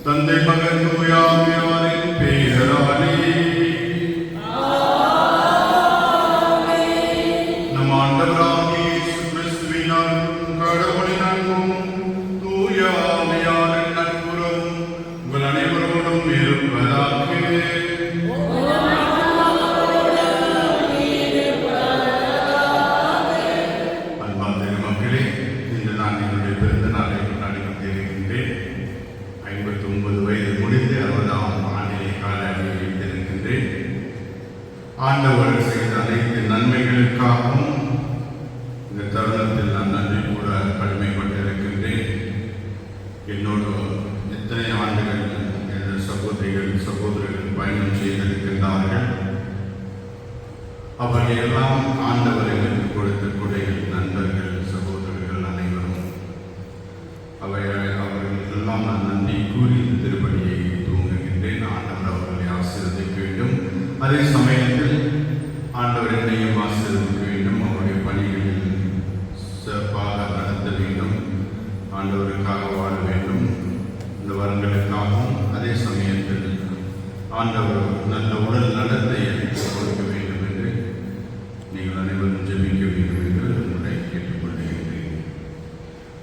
தந்தை மகன் தூயாவியாரின் பெயராலே நம் ஆண்டவராகிய இயேசு கிறிஸ்துவின் அன்பும் கடவுளின் அன்பும் தூயாவியாரின் நட்புறவும் உங்கள் அனைவரோடும் இருப்பதாக. அன்பார்ந்த மக்களே, இன்று நான் என்னுடைய பிறந்த நாளை கொண்டாடி கொண்டிருக்கின்றேன். 59 வயது முடிந்து 60ஆம் ஆண்டிலே காலாடியை வைத்திருக்கின்றேன். ஆண்டவர் செய்த அனைத்து நன்மைகளுக்காகவும் இந்த தருணத்தில் நான் நன்றி கூற கடமைப்பட்டிருக்கின்றேன். என்னோடு எத்தனை ஆண்டுகள் என்ற சகோதரிகள் சகோதரர்கள் பயணம் செய்திருக்கின்றார்கள். அவர்களெல்லாம் ஆண்டவர் எனக்கு கொடுத்த கொடைகள், நண்பர்கள், சகோதரர்கள் அனைவரும் அவர்கள் எல்லாம் நான் நன்றி கூறி இந்த திருப்பணியை துவங்குகின்றேன். ஆண்டவர் அவர்களை ஆசீர்வதிக்க வேண்டும். அதே சமயத்தில் ஆண்டவர் என்னையும் ஆசீர்வதிக்க வேண்டும். அவருடைய பணிகளில் சிறப்பாக நடத்த வேண்டும். ஆண்டவருக்காக வாழ வேண்டும். இந்த வரங்களுக்காகவும் அதே சமயத்தில் ஆண்டவர் நல்ல உடல் நலத்தை எனக்கு கொடுக்க வேண்டும் என்று நீங்கள் அனைவரும் ஜெபிக்க வேண்டும் என்று உங்களை கேட்டுக்கொள்கிறேன்.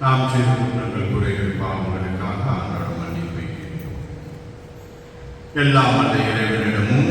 நாம் செய்த குற்றங்கள், குறைகள், பாவங்களுக்காக ஆண்டவரிடம் மன்னிப்பு வைக்கின்றோம். எல்லாம் அந்த இறைவனிடமும்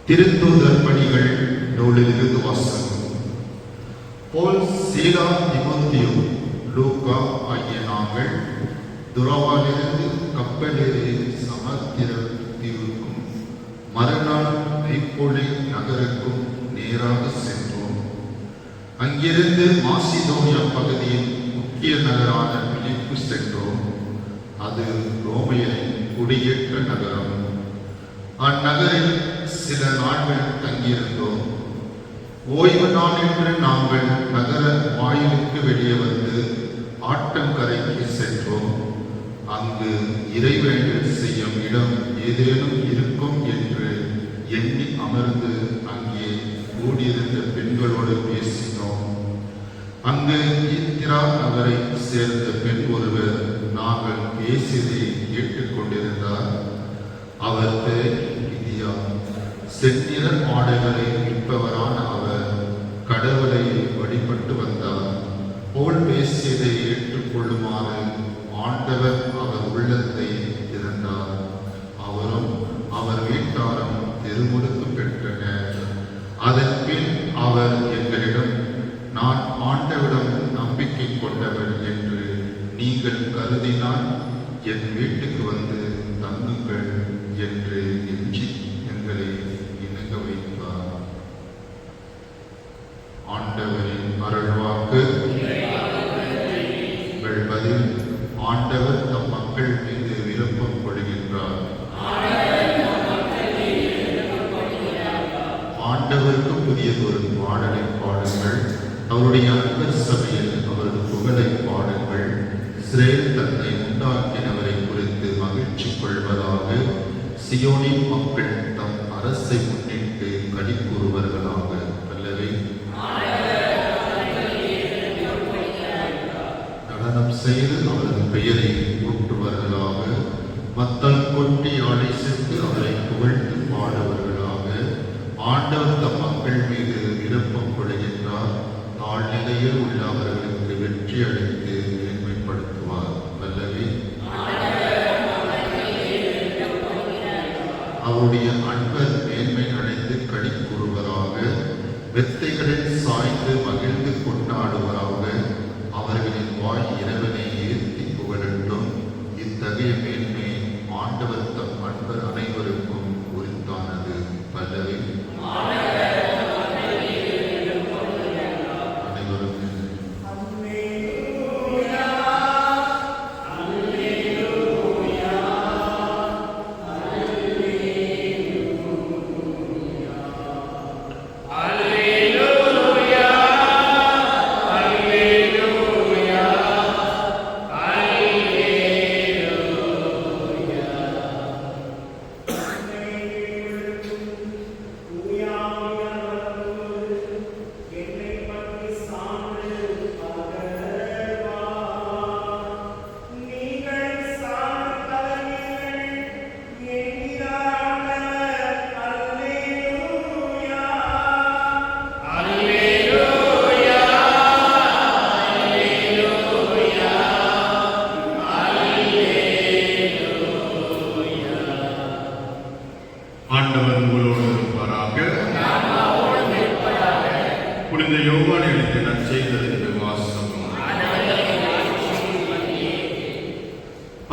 திருத்தூதர் பணிகள் நூலிலிருந்து வாசகம். போல், சீலா, தீமோத்தேயு, லூக்கா ஆகிய நாங்கள் துரோவாவிலிருந்து கப்பலேறி சமுத்திர தீவுக்கும் மறுநாள் தைப்போலி நகருக்கும் நேராக சென்றோம். அங்கிருந்து மாசிதோனியா பகுதியின் முக்கிய நகரான பிலிப்பு சென்றோம். அது ரோமையரின் குடியேற்ற நகரம். அந்நகரில் சில நாட்கள் தங்கியிருந்தோம். ஓய்வு நாள் என்று நாங்கள் நகர வாயிலுக்கு வெளியே வந்து ஆற்றங்கரைக்கு சென்றோம். அங்கு இறைவேண்டல் செய்யும் இடம் ஏதேனும் இருக்கும் என்று எண்ணி அமர்ந்து அங்கே கூடியிருந்த பெண்களோடு பேசினோம். அங்கு ஈத்திரா நகரை சேர்ந்த பெண் ஒருவர் நாங்கள் பேசியதை கேட்டுக்கொண்டிருந்தார். அவர் பெயர் லிதியா. செந்நிற ஆடைகளை விற்பவரான அவர் கடவுளை வழிபட்டு வந்தார். போல் பேசியதை ஏற்றுக்கொள்ளுமாறு ஆண்டவர் அவர் உள்ளத்தை திறந்தார். அவரும் அவர் வீட்டாரும் திருமுழுக்கு பெற்றனர். அதன் பின் அவர் எங்களிடம், நான் ஆண்டவரிடம் நம்பிக்கை கொண்டவர் என்று நீங்கள் கருதினால் என் வீட்டுக்கு வந்து தங்குங்கள் என்று எஞ்சி எங்களை இணங்க வைத்தார். ஆண்டவரின் அருள்வாக்கு. பதில், ஆண்டவர் தம் மக்கள் மீது விருப்பம் கொள்கின்றார். ஆண்டவருக்கு புதியதொரு பாடலை பாடுங்கள். அவருடைய அன்பர் சபையில் அவரது புகழை பாடுங்கள். இஸ்ரேல் தன்னை உண்டாக்கினவரை குறித்து மகிழ்ச்சி கொள்வதாக. சியோனின் மக்கள் தம் அரசை முன்னிட்டு களி கூறுவர்களாக. அல்லவே நடனம் செய்து அவரது பெயரை ஊற்றுவர்களாக. மத்தல் கொட்டி ஆடை சென்று அவரை புகழ்ந்து பாடுவர்களாக. ஆண்டவர் தம் மக்கள் மீது விருப்பம் கொள்கின்றார். தாழ்நிலையில் உள்ள அவர்களுக்கு வெற்றி அளித்து மேன்மைப்படுத்துவார். அல்லவே அவருடைய அன்பர் மேன்மை அடைந்து களி கூறுவராக. வெத்தைகளில் சாய்ந்து மகிழ்ந்து கொண்டாடுவராக. அவர்களின் வாய் இறைவனை ஏற்றி புகழட்டும். இத்தகைய மேன்மை ஆண்டவர் தம் அன்பர் அனைவருக்கும் உரித்தானது. அல்லவே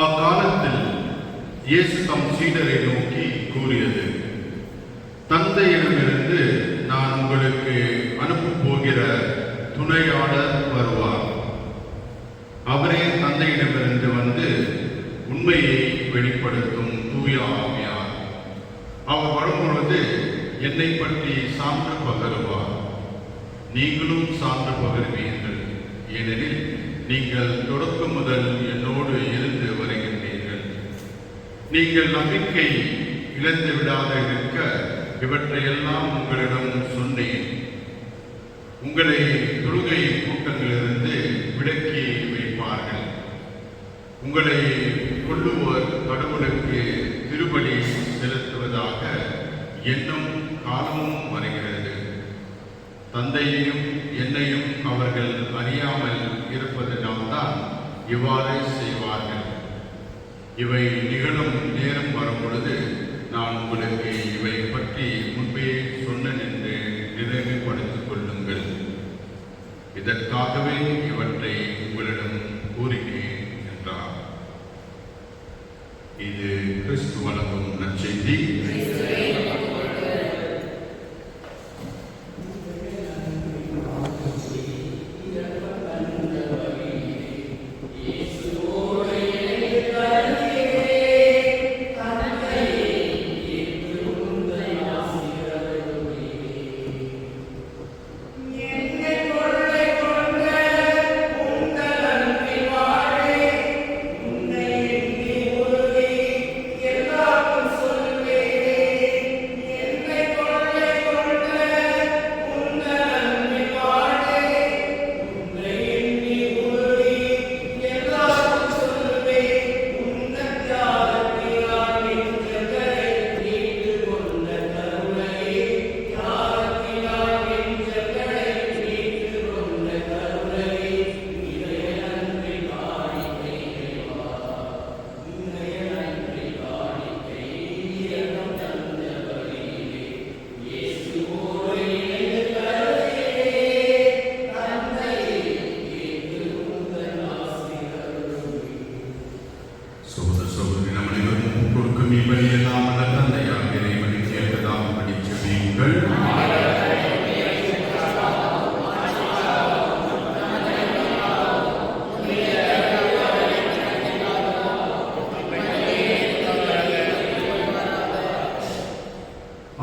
அக்காலத்தில் இயேசு தம் சீடரை நோக்கி கூறியது, தந்தையிடமிருந்து நான் உங்களுக்கு அனுப்பப் போகிற துணையாளர் வருவார். அவரே தந்தையிடமிருந்து வந்து உண்மையை வெளிப்படுத்தும் தூய ஆவியார். அவர் வரும்பொழுது என்னை பற்றி சான்று பகருவார். நீங்களும் சான்று பகர்வீர்கள், ஏனெனில் நீங்கள் தொடக்கம் முதல் என்னோடு இருந்து வருகின்றீர்கள். நீங்கள் நம்பிக்கை இழந்து விடாத இருக்க இவற்றையெல்லாம் உங்களிடம் சொன்னேன். உங்களை தொழுகை கூட்டங்களிலிருந்து விலக்கி வைப்பார்கள். உங்களை கொள்ளுவோர் கடவுளுக்கு திருப்பலி செலுத்துவதாக எண்ணும் காலமும் வருகிறது. தந்தையையும் என்னையும் அவர்கள் அறியாமல் இருப்பதனால்தான் இவ்வாறு செய்வார்கள். இவை நிகழும் நேரம் வரும் பொழுது நான் உங்களுக்கு இவை பற்றி முன்பே இதற்காகவே இவற்றை உங்களிடம் கூறினேன் என்றார். இது கிறிஸ்து வழங்கும் நற்செய்தி.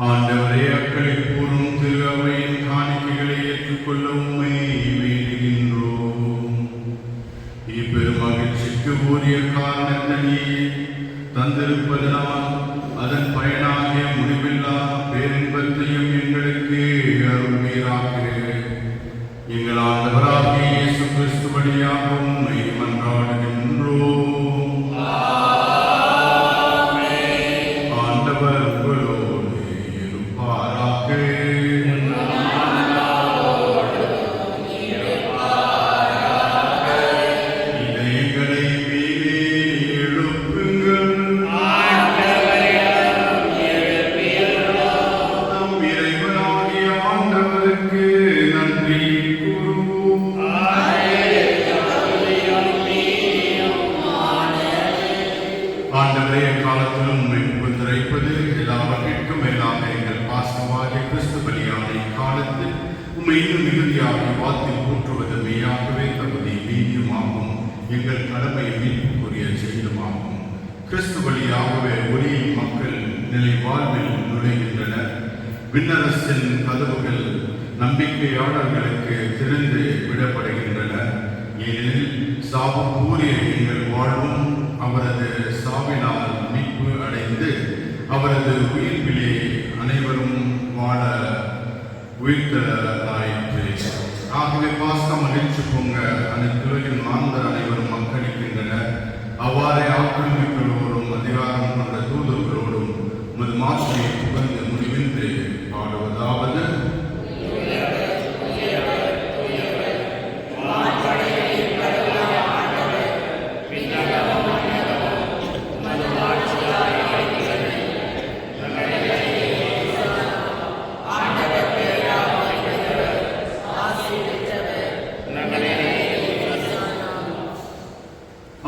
ஆண்டவரே, அக்களை கூறும் திரு அவையின் காணிக்கைகளை ஏற்றுக்கொள்ள உம்மை வேண்டுகின்றோம். இப்பெரும் மகிழ்ச்சிக்கு உரிய காரணத்தனியே தந்திருப்பதனால் அதன் பயனாகிய முடிவில்லா பேரின்பத்தையும் எங்களுக்கு அருள்வீராக. எங்கள் ஆண்டவராகிய இயேசு கிறிஸ்து வழியாக உம்மை மன்றாடுகின்றோம். ஆண்டவர் உங்களோடு இருப்பாராக. இதயங்களை மேலே எழுப்புங்கள். நம் இறைவனாகிய ஆண்டவருக்கு நன்றி கூறுவோம். ஆண்டவரே, காலத்திலும் உம்மை புகழ்ந்துரைப்பது எல்லாவற்றிற்கும் மேலாக எங்கள் பாசமாகிய கிறிஸ்து பலியான காலத்தில் உம்மை இன்னும் மிகுதியாக வாத்தில் போற்றுவது மெய்யாகவே தகுதி நீதியுமாகும். எங்கள் கடமை மீட்புக்குரிய செய்துமாகும். கிறிஸ்து வழியாகவே ஒளியின் மக்கள் நிலை வாழ்வில் நுழைகின்றனர். விண்ணரசின் கதவுகள் நம்பிக்கையாளர்களுக்கு திறந்து விடப்படுகின்றன. ஏனெனில் சாபம் கூறிய எங்கள் வாழ்வும் அவரது சாவினால் மீட்பு அடைந்து அவரது உயிர்ப்பிலே அனைவரும் வாழ உயிர்த்தலாயிற்று. ஆகவே பாஸ்கா மகிழ்ச்சி பொங்க அனைத்துலகின் மாந்தர் அனைவரும் மக்களிக்கின்றனர். அவ்வாறே ஆக்கிரமிப்புகளோடும் அதிகாரம் கொண்ட தூதர்களோடும் உமது மாட்சியை புகழ்ந்து முடிவின்றி பாடுவதாவது: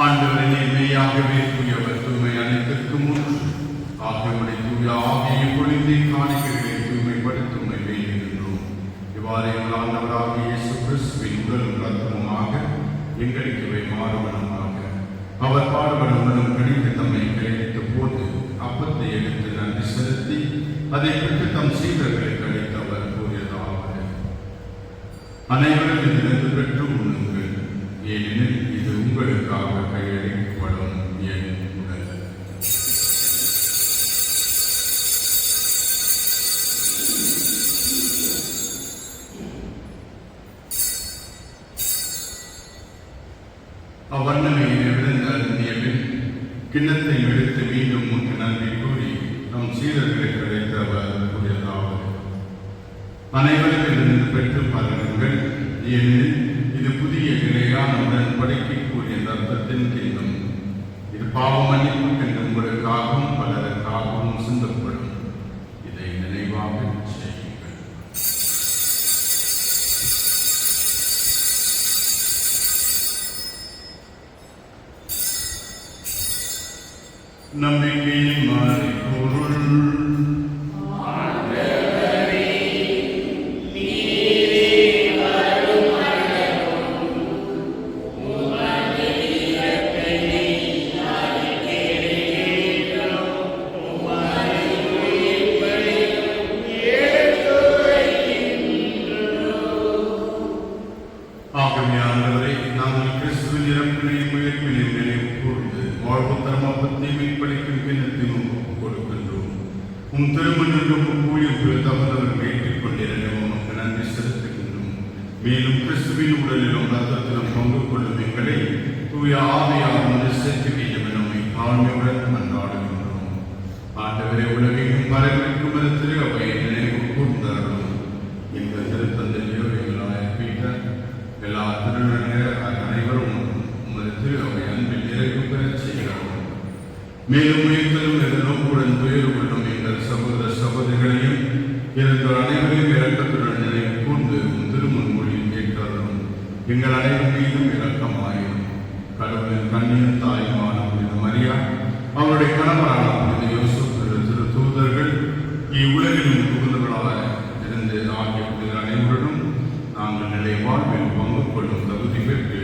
ஆண்டவரே, மெய்யாகவே தூயவர், தூய்மை அனைத்திற்கும் முன் ஆகியவனை தூய ஆகிய பொழுதை காணிக்கைகளை தூய்மைப்படுத்தும் வேண்டுகின்றோம். இவ்வாறு எங்கள் ஆண்டவராகிய இயேசு கிறிஸ்துவின் உடலும் இரத்தமுமாக எங்களுக்கு இவை மாறுவனமாக. அவர் பாடுபடுவனும் கணித்து தம்மை கையளித்த போது அப்பத்தை எடுத்து நன்றி செலுத்தி அதை பெற்று தம் சீடர்களுக்கு அளித்து அவர் கூறியதாவது: அனைவரும் இதிலிருந்து பெற்று உண்ணுங்கள், ஏனெனில் இது உங்களுக்காக கையளிக்கப்படும் என் உடல். அவ்வண்ணமே விழுந்து அருந்திய பின் கிண்ணத்தை எடுத்து மீண்டும் முன் நன்றி கூறி நம் சீடர்களுக்கு அழைத்து அவர் கூறியதாவது: அனைவரும் இதிலிருந்து பெற்று பருகுங்கள், ஏனெனில் இது புதிய நிலையான உடன்படிக்கை கூறிய ரத்தத்தின் கிண்ணம். இது பாவ மன்னிப்புக்கென்று உங்களுக்காகவும் பலருக்காகவும் சிந்தப்படும். இதை நினைவாக செய்யுங்கள். நம்பிக்கையின் மறைபொருள். ஆகவே ஆண்டவரே, நாங்கள் கிறிஸ்துவின் இறப்பினையும் உயிர்ப்பினையும் நினைவு கூர்ந்து வாழ்வு தர்மபத்தை மீட்பளிக்கும் கிண்ணத்தில் உமக்கு கொடுக்கின்றோம். உம் திருமணம் ஊழியம் தவறவர்கள் ஏற்றுக் கொண்டிருந்த உமக்கு நன்றி செலுத்துகின்றோம். மேலும் கிறிஸ்துவின் உடலிலும் ரத்தத்திலும் பங்கு கொள்ளும் எங்களை தூய ஆவியார் சேர்த்து வேண்டும் நம்மை தாழ்மையுடன் மன்றாடுகின்றோம். ஆண்டவரை உலகெங்கும் பரவிருக்கும் விதத்திலே அவை நினைவு கூர்ந்தார்களும் எங்கள் திருத்தந்தையோ எங்களாய பீட்டர் எல்லா திருநங்கர் அனைவரும் உமது திரு அவை அன்பில் நிறைவு பெறச் செய்கிறார்கள். மேலும் உயிர்த்தலும் எதிர்நோக்குடன் துயர் கொள்ளும் எங்கள் சகோதர சகோதரிகளையும் எங்கள் அனைவரையும் இரக்கத்துடன் நினைவு கூர்ந்து உம் திருமுன்மொழியில் கேட்கிறார்கள். எங்கள் அனைவர் மீதும் இரக்கமாயும் கடவுளின் கண்ணியின் தாயுமான புனித மரியா, அவருடைய கணவரான புனித யோசப் திரு தூதர்கள், இவ்வுலகிலும் புகுந்தவர்களாக இருந்து ஆகிய புனித அனைவருடன் நாங்கள் நிலை வாழ்வில் பங்கு கொள்ளும் தகுதி பெற்று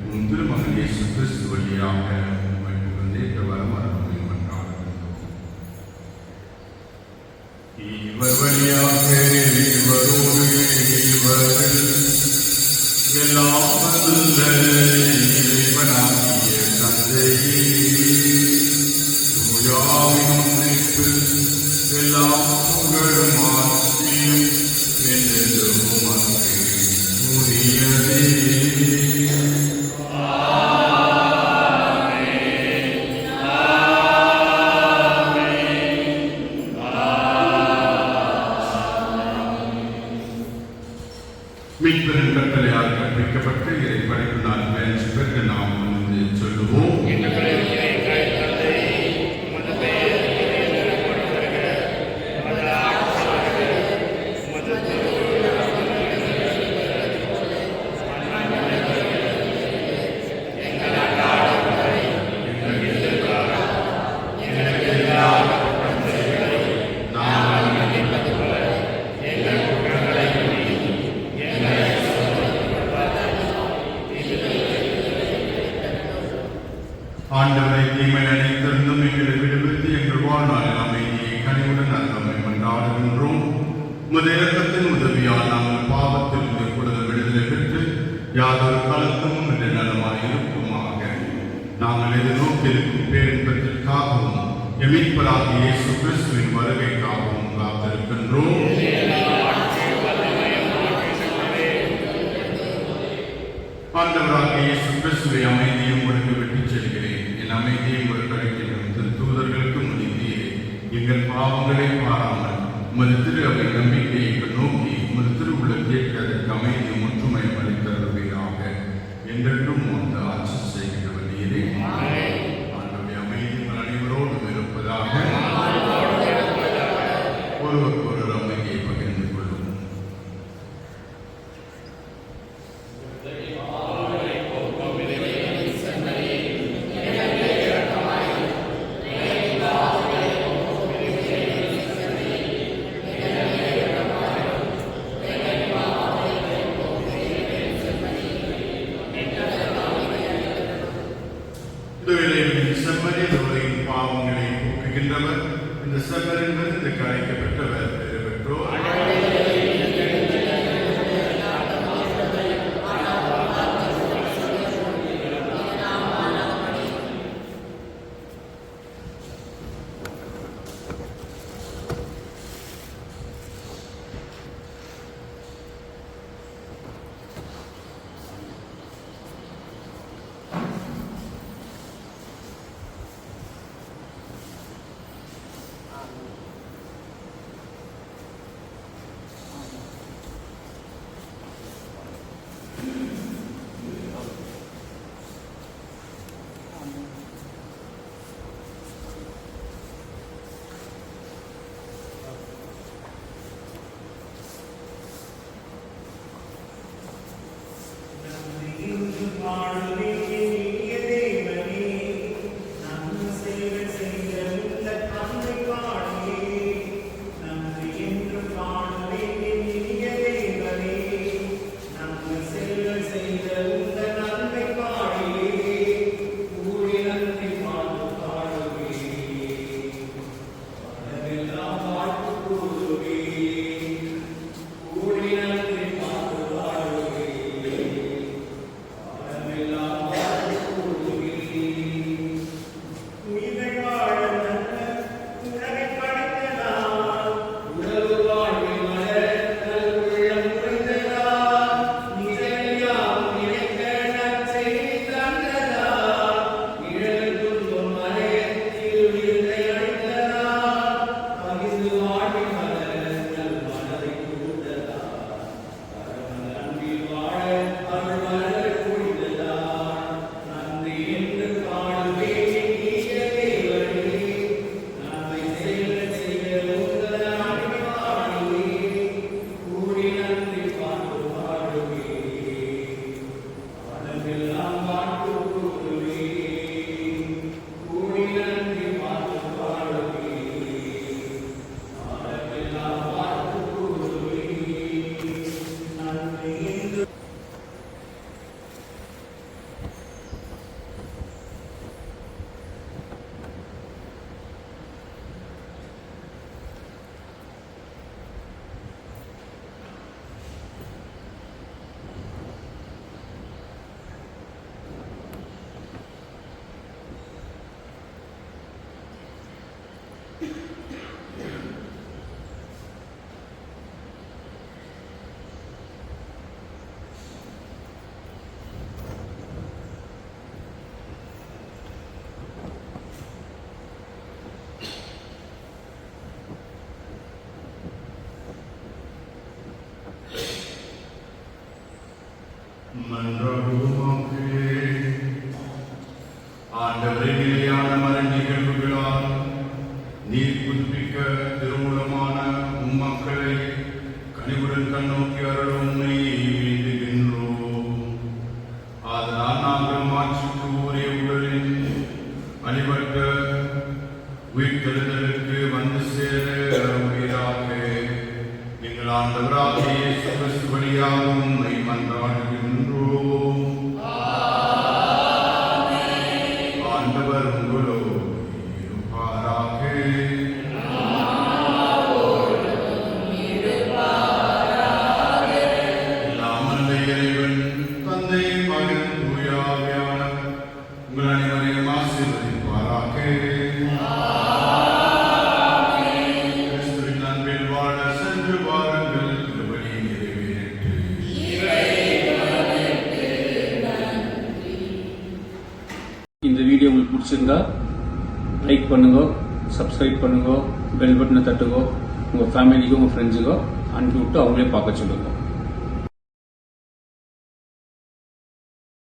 உன் திருமகன் இயேசு கிறிஸ்து வழியாக வந்தேற்ற வரமரமை மன்றாடுகின்றோம். இவர் வழியாக இவரோடு இவரில் எல்லாம் வல்ல இறைவனாகிய தந்தையே, தூயாவின் ஒன்றிப்பில் எல்லாம் புகழும் ஆட்சியும் என்றென்றும் உமக்கு உரியதே. மீட்பரின் கட்டளையால் கற்பிக்கப்பட்டு இதை படிப்பினால் பயிற்சி பெற்று நாம் வந்து சொல்லுவோம். ஆண்டவரை தீமை அனைத்திருந்தும் எங்களை விடுவித்து எங்கள் வாழ்நாளில் அமைதியை கனிவுடன் அருளமை மன்றாடுகின்றோம். உமது இரக்கத்தின் உதவியால் நாங்கள் பாவத்தில் எப்பொழுது விடுதலை பெற்று யாதொரு கலக்கமும் என்று நலமாய் இருக்குமாக. நாங்கள் எதிர்நோக்கியிருக்கும் பேரின்பத்திற்காகவும் எமீட்பராகிய இயேசு கிறிஸ்துவின் வருகைக்காகவும் காத்திருக்கின்றோம். ஆண்டவராகிய இயேசு கிறிஸ்துவை அமைதியை உங்களுக்கு விட்டுச் செல்கிறேன், என் அமைதியை உங்களுக்கு அளிக்கின்றோம். திரு தூதர்களுக்கு முடிந்தீரே, எங்கள் பாவங்களை பாராமல் உமது திரு அவை நம்பிக்கையை நோக்கி உமது திருவுள்ள கேட்க அதற்கு அமைதியும் ஒற்றுமையும் அளித்தருவீராக. என்றென்றும் வந்து ஆட்சி செய்கிறவர் நீரே. ஆண்டவருடைய அமைதி அனைவரோடும் இருப்பதாக. ஒருவருக்கொரு அமைதியை பகிர்ந்து கொள்ளும். செம்மறில் உலகின் பாவங்களை போக்குகின்றவர், இந்த செம்மறிலிருந்து கலைக்கப்பட்டவர் பெற்றோர். ஆண்டவராகிய இயேசு கிறிஸ்து வழியாக உம்மை மன்றாடுகின்றோம். ஆண்டவர் உங்களோடு இருப்பாராக. எல்லாம் வல்ல இறைவன் தந்தை, மகன், தூய ஆவியானவர் உங்கள் அனைவரையும் ஆசீர்வதிப்பாராக. கிறிஸ்துவின் அன்பில் வாழ சென்று வாருங்கள். திருப்பலி நிறைவேறிற்று. இந்த வீடியோ உங்களுக்கு பிடிச்சிருந்தா லைக் பண்ணுங்க, சப்ஸ்கிரைப் பண்ணுங்க, பெல் பட்டனை தட்டுங்க, உங்கள் ஃபேமிலிக்கோ உங்கள் ஃப்ரெண்ட்ஸுக்கோ அனுப்பி விட்டு அவங்களே பார்க்க சொல்லுங்க.